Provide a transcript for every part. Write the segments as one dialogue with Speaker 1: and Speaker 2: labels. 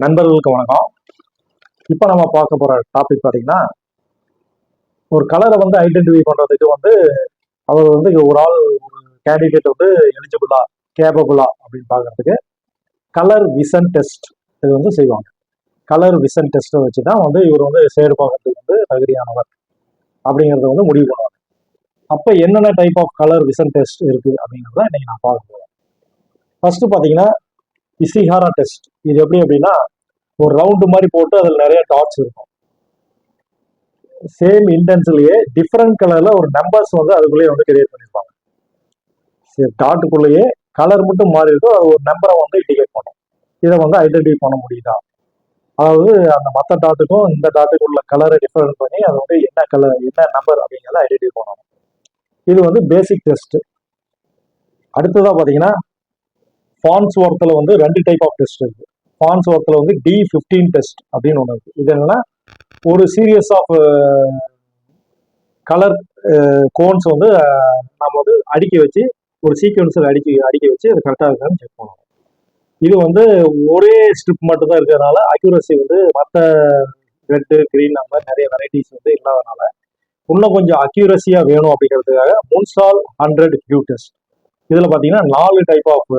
Speaker 1: நண்பர்களுக்கு வணக்கம். இப்போ நம்ம பார்க்க போற டாபிக் பார்த்தீங்கன்னா, ஒரு கலரை வந்து ஐடென்டிஃபை பண்றதுக்கு வந்து அவர் வந்து ஒரு ஆள் கேண்டிடேட் வந்து எலிஜிபிளா கேபபிளா அப்படின்னு பார்க்கறதுக்கு கலர் விஷன் டெஸ்ட் இது வந்து செய்வாங்க. கலர் விஷன் டெஸ்ட்டை வச்சு தான் வந்து இவர் வந்து ஷேடு பார்க்கறதுக்கு வந்து தகுதியானவர் அப்படிங்கிறத வந்து முடிவு பண்ணுவாங்க. அப்போ என்னென்ன type of colour vision test இருக்கு அப்படிங்கிறத இன்னைக்கு நான் பார்க்க போறேன். ஃபர்ஸ்ட் பார்த்தீங்கன்னா இசிஹாரா டெஸ்ட். இது எப்படி அப்படின்னா, ஒரு ரவுண்டு மாதிரி போட்டு அதில் நிறைய டாட்ஸ் இருக்கும். சேம் இன்டென்ஸ்லயே டிஃப்ரெண்ட் கலர்ல ஒரு நம்பர்ஸ் வந்து அதுக்குள்ளேயே வந்து கிரியேட் பண்ணிருப்பாங்க. சரி, டாட்டுக்குள்ளேயே கலர் மட்டும் மாறி இருக்கும், அது ஒரு நம்பரை வந்து இண்டிகேட் பண்ணும். இதை வந்து ஐடென்டிஃபை பண்ண முடியுதா, அதாவது அந்த மற்ற டாட்டுக்கும் இந்த டாட்டுக்கு உள்ள கலரை டிஃபரெண்ட் பண்ணி அது வந்து என்ன கலர் என்ன நம்பர் அப்படிங்கிறத ஐடென்டிஃபை பண்ணணும். இது வந்து பேசிக் டெஸ்ட். அடுத்ததா பார்த்தீங்கன்னா ஃபான்ஸ்வொர்த்தில் வந்து 2 டைப் ஆஃப் டெஸ்ட் இருக்கு. ஃபான்ஸ்வொர்த்தில் வந்து D15 டெஸ்ட் அப்படின்னு ஒன்று இருக்கு. இது என்னன்னா, ஒரு சீரியஸ் ஆஃப் கலர் கோன்ஸ் வந்து நம்ம வந்து அடுக்கி வச்சு ஒரு சீக்வன்ஸில் அடுக்கி வச்சு அது கரெக்டாக இருக்கான்னு செக் பண்ணணும். இது வந்து ஒரே ஸ்ட்ரிப் மட்டும் தான் இருக்கிறதுனால அக்யூரசி வந்து மற்ற ரெட்டு கிரீன் அந்த மாதிரி நிறைய வெரைட்டிஸ் வந்து இல்லாதனால இன்னும் கொஞ்சம் அக்யூரஸியாக வேணும் அப்படிங்கிறதுக்காக முன்சால் 100 ஹியூ டெஸ்ட். இதில் பார்த்தீங்கன்னா 4 type of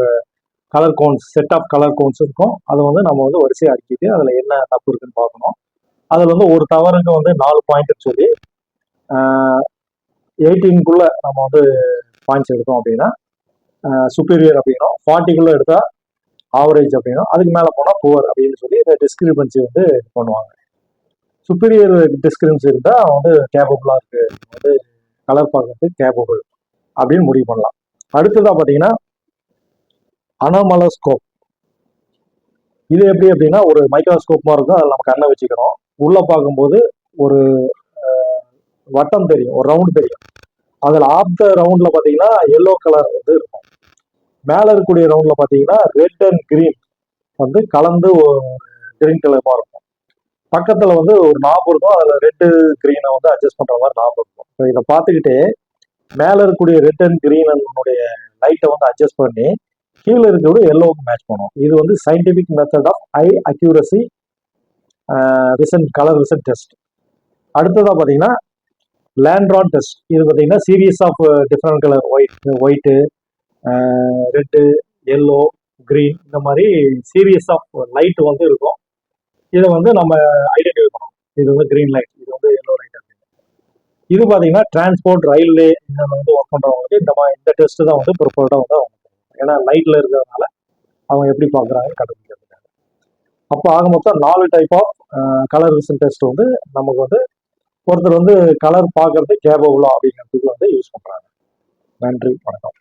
Speaker 1: colour cones, set of colour cones இருக்கும். அதை வந்து நம்ம வந்து வரிசையாக அடிக்கிட்டு அதில் என்ன தப்பு இருக்குன்னு பார்க்கணும். அதில் வந்து ஒரு தவறுக்கு வந்து 4 பாயிண்ட் சொல்லி 18க்குள்ள நம்ம வந்து பாயிண்ட்ஸ் எடுத்தோம் அப்படின்னா சுப்பீரியர் அப்படின்னும், 40க்குள்ள எடுத்தா ஆவரேஜ் அப்படின்னும், அதுக்கு மேலே போனால் புவர் அப்படின்னு சொல்லி இந்த டிஸ்கிரிபன்சி வந்து பண்ணுவாங்க. சுப்பீரியர் டிஸ்கிரிபன்சி இருந்தால் அவன் வந்து கேபபிளாக இருக்கு, வந்து கலர் பார்க்கறதுக்கு கேபபிள் அப்படின்னு முடிவு பண்ணலாம். அடுத்ததாக பார்த்தீங்கன்னா அனாமலோஸ்கோப். இது எப்படி அப்படின்னா, ஒரு மைக்ரோஸ்கோப் மாதிரி இருக்கும், அதில் நம்ம கண்ணை வச்சுக்கிறோம். உள்ள பார்க்கும்போது ஒரு வட்டம் தெரியும், ஒரு ரவுண்ட் தெரியும். அதில் ஆஃப் த ரவுண்ட்ல பார்த்தீங்கன்னா எல்லோ கலர் வந்து இருக்கும். மேலே இருக்கக்கூடிய ரவுண்ட்ல பார்த்தீங்கன்னா ரெட் அண்ட் கிரீன் வந்து கலந்து கிரீன் கலர்மா இருக்கும். பக்கத்தில் வந்து ஒரு நாப் இருக்கும், அதில் ரெட்டு கிரீனை வந்து அட்ஜஸ்ட் பண்ணுற மாதிரி நாப் இருக்கும். ஸோ இதை பார்த்துக்கிட்டே மேலே இருக்கக்கூடிய ரெட் அண்ட் கிரீனுடைய லைட்டை வந்து அட்ஜஸ்ட் பண்ணி கீழே இருக்கிறது எல்லோவுக்கு மேட்ச் பண்ணும். இது வந்து scientific method of high accuracy vision colour vision test. அடுத்ததாக பார்த்தீங்கன்னா லேண்ட்ரான் டெஸ்ட். இது பார்த்தீங்கன்னா series of different colour white, red, yellow, green இந்த மாதிரி சீரியஸ் ஆஃப் லைட் வந்து இருக்கும். இதை வந்து நம்ம ஐடென்டிஃபை பண்ணணும். இது வந்து கிரீன் லைட், இது வந்து எல்லோ லைட் அப்படின்னு. இது பார்த்தீங்கன்னா டிரான்ஸ்போர்ட் ரயில்வே வந்து ஒர்க் பண்ணுறவங்களுக்கு இந்த டெஸ்ட் தான் வந்து ப்ரிஃபர்டாக வந்து அவங்க, ஏன்னா லைட்ல இருக்கிறதுனால அவங்க எப்படி பார்க்குறாங்கன்னு கண்டுபிடிக்கிறதுக்காக. அப்போ ஆக மொத்தம் 4 type of colour vision test வந்து நமக்கு வந்து ஒருத்தர் வந்து கலர் பார்க்கறது கேபபிளா அப்படிங்கிறதுக்கு வந்து யூஸ் பண்றாங்க. நன்றி, வணக்கம்.